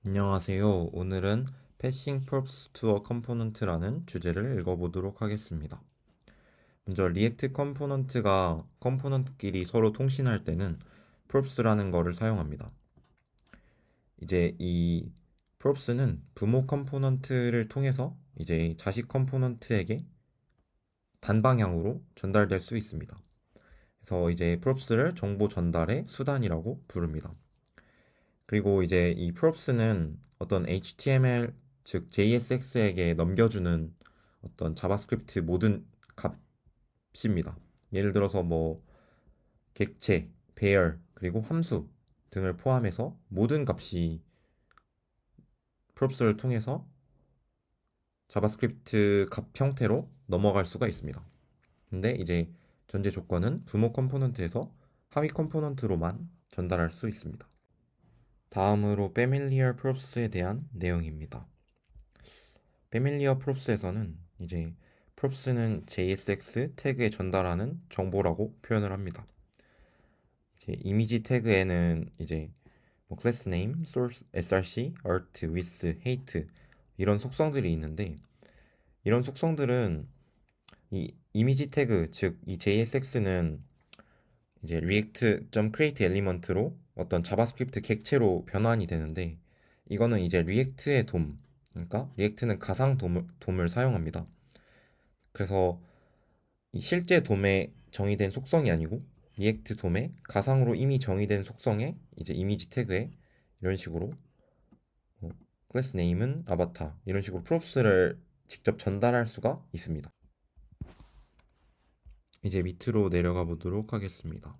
안녕하세요. 오늘은 Passing Props to a Component라는 주제를 읽어보도록 하겠습니다. 먼저 리액트 컴포넌트가 컴포넌트끼리 서로 통신할 때는 props라는 거를 사용합니다. 이제 이 props는 부모 컴포넌트를 통해서 이제 자식 컴포넌트에게 단방향으로 전달될 수 있습니다. 그래서 이제 props를 정보 전달의 수단이라고 부릅니다. 그리고 이제 이 props는 어떤 HTML 즉 JSX에게 넘겨주는 어떤 자바스크립트 모든 값입니다. 예를 들어서 뭐 객체, 배열, 그리고 함수 등을 포함해서 모든 값이 props를 통해서 자바스크립트 값 형태로 넘어갈 수가 있습니다. 근데 이제 전제 조건은 부모 컴포넌트에서 하위 컴포넌트로만 전달할 수 있습니다. 다음으로 familiar props에 대한 내용입니다. 패밀리어 props에서는 이제 props는 JSX 태그에 전달하는 정보라고 표현을 합니다. 이제 이미지 태그에는 이제 뭐 class name, source, src, alt, with, hate 이런 속성들이 있는데 이런 속성들은 이 이미지 태그 즉 이 JSX는 이제 react.create element로 어떤 자바스크립트 객체로 변환이 되는데 이거는 이제 리액트의 돔 그러니까 리액트는 가상 돔을 사용합니다. 그래서 이 실제 돔에 정의된 속성이 아니고 리액트 돔에 가상으로 이미 정의된 속성에 이제 이미지 태그에 이런 식으로 클래스 네임은 아바타 이런 식으로 프롭스를 직접 전달할 수가 있습니다. 이제 밑으로 내려가 보도록 하겠습니다.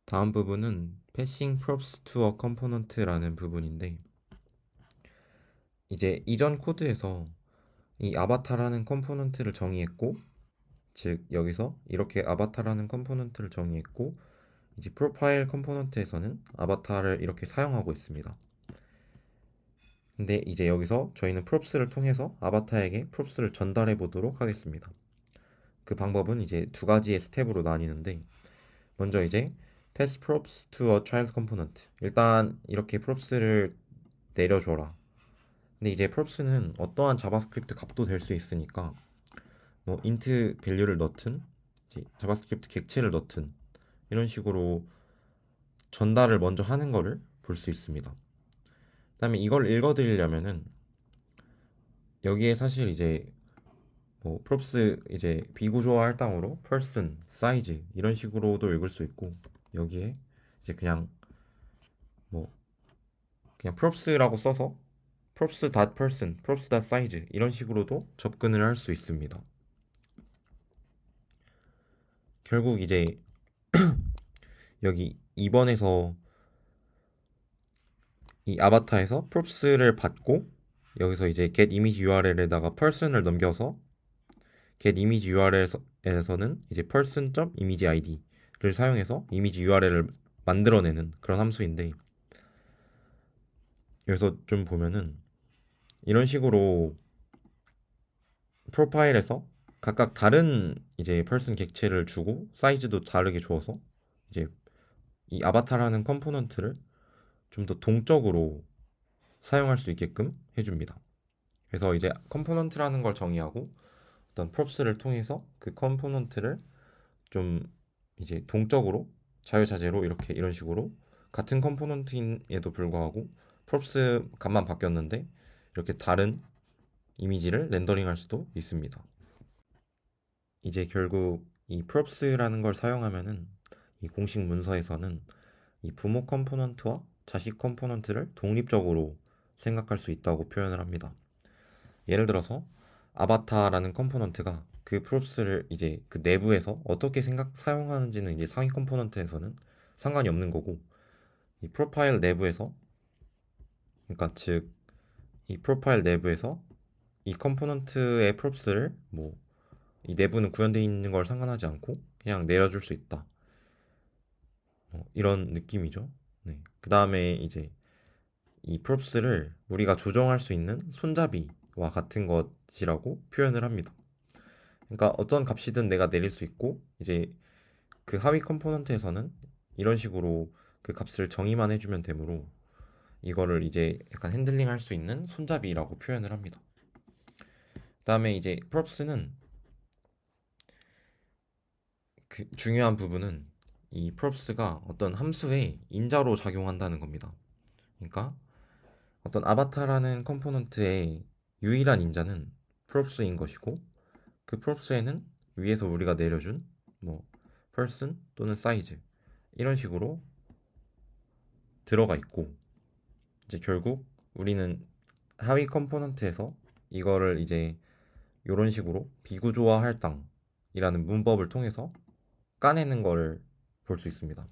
다음 부분은 Passing Props to a Component라는 부분인데 이제 이전 코드에서 이 아바타라는 컴포넌트를 정의했고 즉 여기서 이렇게 아바타라는 컴포넌트를 정의했고 이제 프로파일 컴포넌트에서는 아바타를 이렇게 사용하고 있습니다. 근데 이제 여기서 저희는 props를 통해서 아바타에게 props를 전달해 보도록 하겠습니다. 그 방법은 이제 두 가지의 스텝으로 나뉘는데 먼저 이제 pass props to a child component 일단 이렇게 props를 내려줘라. 근데 이제 props는 어떠한 자바스크립트 값도 될 수 있으니까 뭐 int 밸류를 넣든 자바스크립트 객체를 넣든 이런 식으로 전달을 먼저 하는 거를 볼 수 있습니다. 그다음에 이걸 읽어드리려면은 여기에 사실 이제 뭐 props 이제 비구조화 할당으로 person, size 이런 식으로도 읽을 수 있고 여기에 이제 뭐 그냥 props라고 써서 props.person, props.size 이런 식으로도 접근을 할 수 있습니다. 결국 이제 여기 2번에서 이 아바타에서 props를 받고 여기서 이제 get image URL에다가 person을 넘겨서 get image URL에서는 이제 person.imageID를 사용해서 이미지 URL을 만들어내는 그런 함수인데 여기서 좀 보면은 이런 식으로 프로파일에서 각각 다른 이제 person 객체를 주고 사이즈도 다르게 주어서 이제 이 아바타라는 컴포넌트를 좀 더 동적으로 사용할 수 있게끔 해줍니다. 그래서 이제 컴포넌트라는 걸 정의하고 어떤 props를 통해서 그 컴포넌트를 좀 이제 동적으로 자유자재로 이렇게 이런 식으로 같은 컴포넌트임에도 불구하고 props 값만 바뀌었는데 이렇게 다른 이미지를 렌더링할 수도 있습니다. 이제 결국 이 props라는 걸 사용하면은 이 공식 문서에서는 이 부모 컴포넌트와 자식 컴포넌트를 독립적으로 생각할 수 있다고 표현을 합니다. 예를 들어서 아바타라는 컴포넌트가 그 props를 이제 그 내부에서 어떻게 사용하는지는 이제 상위 컴포넌트에서는 상관이 없는 거고 이 프로파일 내부에서 그러니까 즉 이 프로파일 내부에서 이 컴포넌트의 props를 뭐 이 내부는 구현되어 있는 걸 상관하지 않고 그냥 내려줄 수 있다. 이런 느낌이죠. 네. 그 다음에 이제 이 props를 우리가 조정할 수 있는 손잡이와 같은 것이라고 표현을 합니다. 그러니까 어떤 값이든 내가 내릴 수 있고 이제 그 하위 컴포넌트에서는 이런 식으로 그 값을 정의만 해주면 되므로 이거를 이제 약간 핸들링 할 수 있는 손잡이라고 표현을 합니다. 그다음에 이제 props는 그 중요한 부분은 이 props가 어떤 함수의 인자로 작용한다는 겁니다. 그러니까 어떤 아바타라는 컴포넌트의 유일한 인자는 props인 것이고 그 props에는 위에서 우리가 내려준 뭐 person 또는 size 이런 식으로 들어가 있고 이제 결국 우리는 하위 컴포넌트에서 이거를 이제 이런 식으로 비구조화 할당이라는 문법을 통해서 까내는 걸 볼 수 있습니다.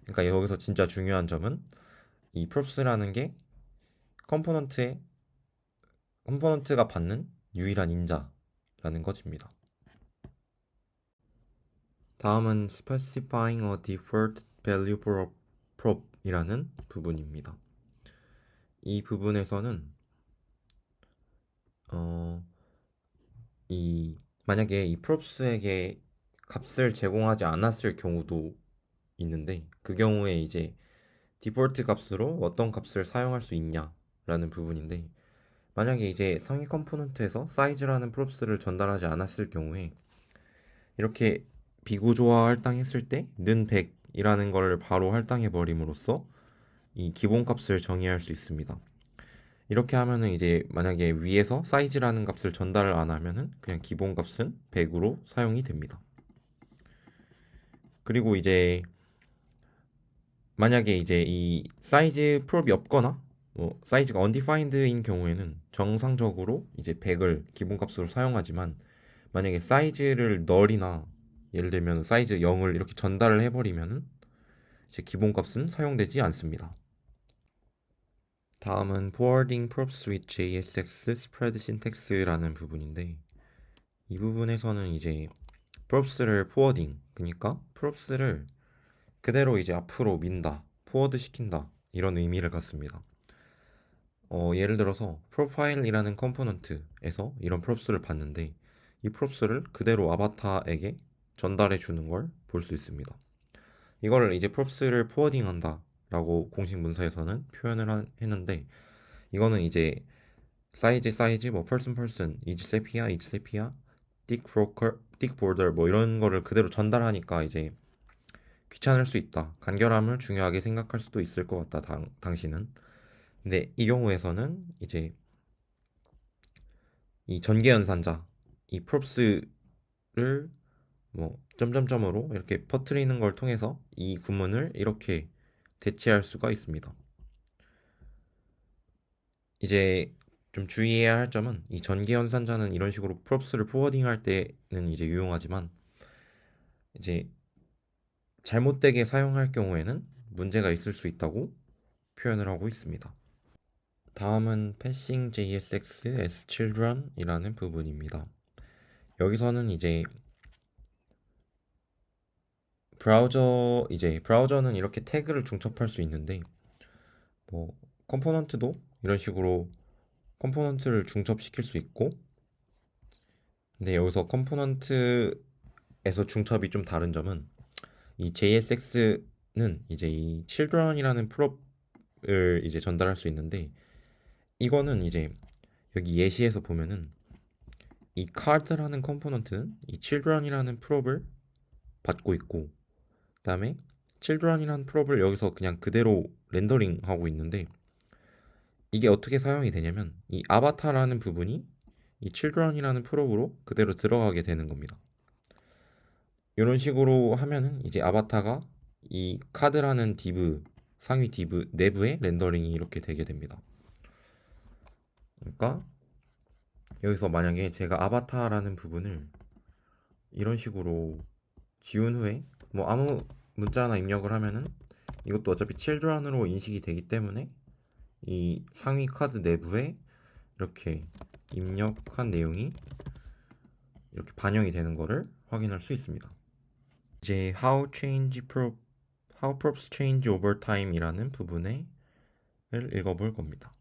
그러니까 여기서 진짜 중요한 점은 이 props라는 게 컴포넌트의 컴포넌트가 받는 유일한 인자라는 것입니다. 다음은 specifying a default value for a prop이라는 부분입니다. 이 부분에서는 어, 이 만약에 이 props에게 값을 제공하지 않았을 경우도 있는데 그 경우에 이제 디폴트 값으로 어떤 값을 사용할 수 있냐라는 부분인데 만약에 이제 상위 컴포넌트에서 사이즈라는 props를 전달하지 않았을 경우에 이렇게 비구조화 할당했을 때 는 100이라는 걸 바로 할당해 버림으로써 이 기본값을 정의할 수 있습니다. 이렇게 하면은 이제 만약에 위에서 사이즈라는 값을 전달을 안 하면은 그냥 기본값은 100으로 사용이 됩니다. 그리고 이제 만약에 이제 이 사이즈 프롭이 없거나 뭐 사이즈가 undefined인 경우에는 정상적으로 이제 100을 기본값으로 사용하지만 만약에 사이즈를 널이나 예를 들면 사이즈 0을 이렇게 전달을 해버리면은 이제 기본값은 사용되지 않습니다. 다음은 forwarding props with JSX spread syntax라는 부분인데 이 부분에서는 이제 props를 forwarding 그러니까 props를 그대로 이제 앞으로 민다, 포워드 시킨다 이런 의미를 갖습니다. 예를 들어서 프로파일이라는 컴포넌트에서 이런 props를 봤는데 이 props를 그대로 아바타에게 전달해 주는 걸 볼 수 있습니다. 이거를 이제 props를 포워딩한다 라고 공식 문서에서는 표현을 했는데 이거는 이제 사이즈 뭐 person each thick border 뭐 이런 거를 그대로 전달하니까 이제 귀찮을 수 있다. 간결함을 중요하게 생각할 수도 있을 것 같다. 당신은. 근데 이 경우에서는 이제 이 전개연산자, 이 props를 뭐 점점점으로 이렇게 퍼뜨리는 걸 통해서 이 구문을 이렇게 대체할 수가 있습니다. 이제 좀 주의해야 할 점은 이 전개연산자는 이런 식으로 props를 포워딩할 때는 이제 유용하지만 이제 잘못되게 사용할 경우에는 문제가 있을 수 있다고 표현을 하고 있습니다. 다음은 passing JSX as children이라는 부분입니다. 여기서는 이제 브라우저는 이렇게 태그를 중첩할 수 있는데 뭐 컴포넌트도 이런 식으로 컴포넌트를 중첩시킬 수 있고 근데 여기서 컴포넌트에서 중첩이 좀 다른 점은 이 JSX는 이제 이 children이라는 프롭을 이제 전달할 수 있는데 이거는 이제 여기 예시에서 보면은 이 card라는 컴포넌트는 이 children이라는 프롭을 받고 있고 그다음에 children이라는 프롭을 여기서 그냥 그대로 렌더링 하고 있는데 이게 어떻게 사용이 되냐면 이 아바타라는 부분이 이 children이라는 프롭으로 그대로 들어가게 되는 겁니다. 이런 식으로 하면은 이제 아바타가 이 카드라는 div 상위 div 내부에 렌더링이 이렇게 되게 됩니다. 그러니까 여기서 만약에 제가 아바타라는 부분을 이런 식으로 지운 후에 뭐 아무 문자나 입력을 하면은 이것도 어차피 children으로 인식이 되기 때문에 이 상위 카드 내부에 이렇게 입력한 내용이 이렇게 반영이 되는 것을 확인할 수 있습니다. 이제 how props change over time이라는 부분을 읽어볼 겁니다.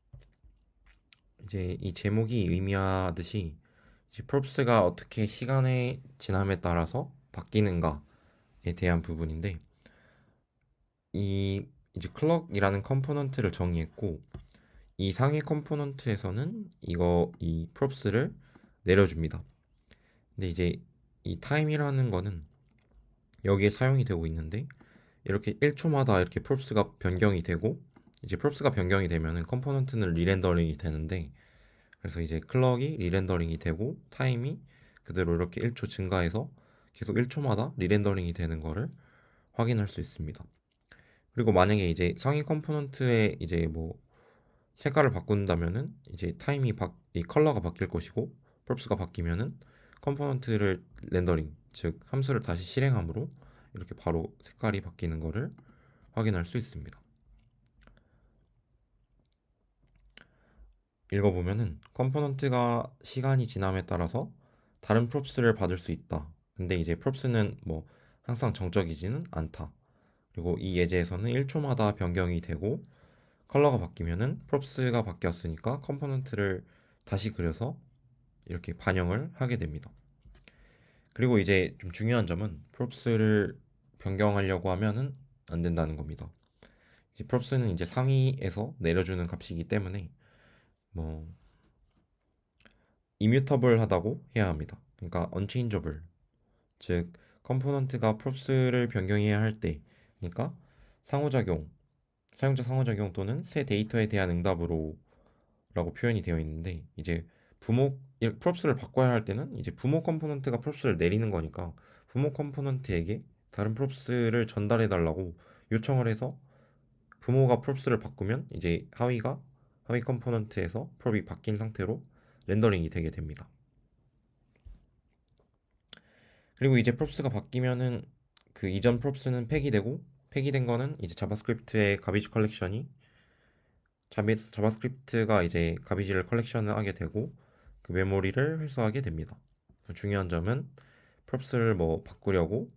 이제 이 제목이 의미하듯이 이제 props가 어떻게 시간의 지남에 따라서 바뀌는가에 대한 부분인데 이 이제 클럭이라는 컴포넌트를 정의했고 이 상위 컴포넌트에서는 이 props를 내려줍니다. 근데 이제 이 time이라는 거는 여기에 사용이 되고 있는데 이렇게 1초마다 이렇게 props가 변경이 되고 이제 props가 변경이 되면은 컴포넌트는 리렌더링이 되는데 그래서 이제 클럭이 리렌더링이 되고 타임이 그대로 이렇게 1초 증가해서 계속 1초마다 리렌더링이 되는 거를 확인할 수 있습니다. 그리고 만약에 이제 상위 컴포넌트에 이제 뭐 색깔을 바꾼다면은 이제 이 컬러가 바뀔 것이고 props가 바뀌면은 컴포넌트를 렌더링 즉 함수를 다시 실행함으로 이렇게 바로 색깔이 바뀌는 거를 확인할 수 있습니다. 읽어보면은 컴포넌트가 시간이 지남에 따라서 다른 props를 받을 수 있다. 근데 이제 props는 뭐 항상 정적이지는 않다. 그리고 이 예제에서는 1초마다 변경이 되고 컬러가 바뀌면은 props가 바뀌었으니까 컴포넌트를 다시 그려서 이렇게 반영을 하게 됩니다. 그리고 이제 좀 중요한 점은 props를 변경하려고 하면은 안 된다는 겁니다. 이제 props는 이제 상위에서 내려주는 값이기 때문에 뭐 immutable하다고 해야 합니다. 그러니까 unchangeable, 즉 컴포넌트가 props를 변경해야 할 때, 그러니까 상호작용, 사용자 상호작용 또는 새 데이터에 대한 응답으로 라고 표현이 되어 있는데 이제 props를 바꿔야 할 때는 이제 부모 컴포넌트가 props를 내리는 거니까 부모 컴포넌트에게 다른 props를 전달해 달라고 요청을 해서 부모가 props를 바꾸면 이제 하위 컴포넌트에서 prop이 바뀐 상태로 렌더링이 되게 됩니다. 그리고 이제 props가 바뀌면은 그 이전 props는 폐기되고 폐기된 거는 이제 자바스크립트의 가비지 컬렉션이 자바스크립트가 이제 가비지를 컬렉션을 하게 되고 그 메모리를 회수하게 됩니다. 중요한 점은 props를 뭐 바꾸려고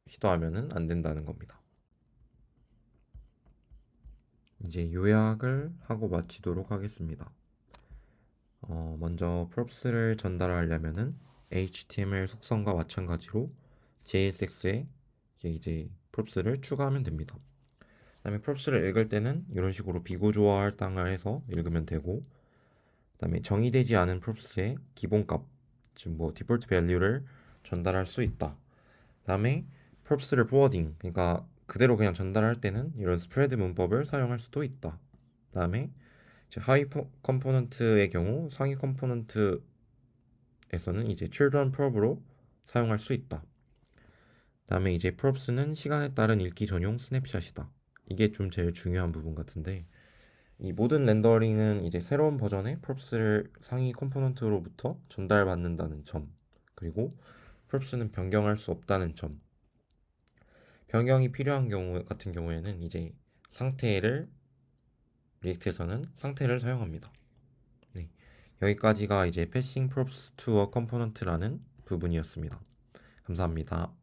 시도하면은 안 된다는 겁니다. 이제 요약을 하고 마치도록 하겠습니다. 먼저 props를 전달하려면은 HTML 속성과 마찬가지로 JSX에 이제 props를 추가하면 됩니다. 그다음에 props를 읽을 때는 이런 식으로 비구조화 할당을 해서 읽으면 되고 그다음에 정의되지 않은 props의 기본값, 즉 뭐 디폴트 밸류를 전달할 수 있다. 그다음에 props를 forwarding, 그러니까 그대로 그냥 전달할 때는 이런 스프레드 문법을 사용할 수도 있다. 그다음에 하위 컴포넌트의 경우 상위 컴포넌트에서는 이제 children prob로 사용할 수 있다. 그다음에 이제 props는 시간에 따른 읽기 전용 스냅샷이다. 이게 좀 제일 중요한 부분 같은데 이 모든 렌더링은 이제 새로운 버전의 props를 상위 컴포넌트로부터 전달받는다는 점, 그리고 props는 변경할 수 없다는 점. 변경이 필요한 경우 같은 경우에는 이제 상태를 리액트에서는 상태를 사용합니다. 네. 여기까지가 이제 passing props to a component라는 부분이었습니다. 감사합니다.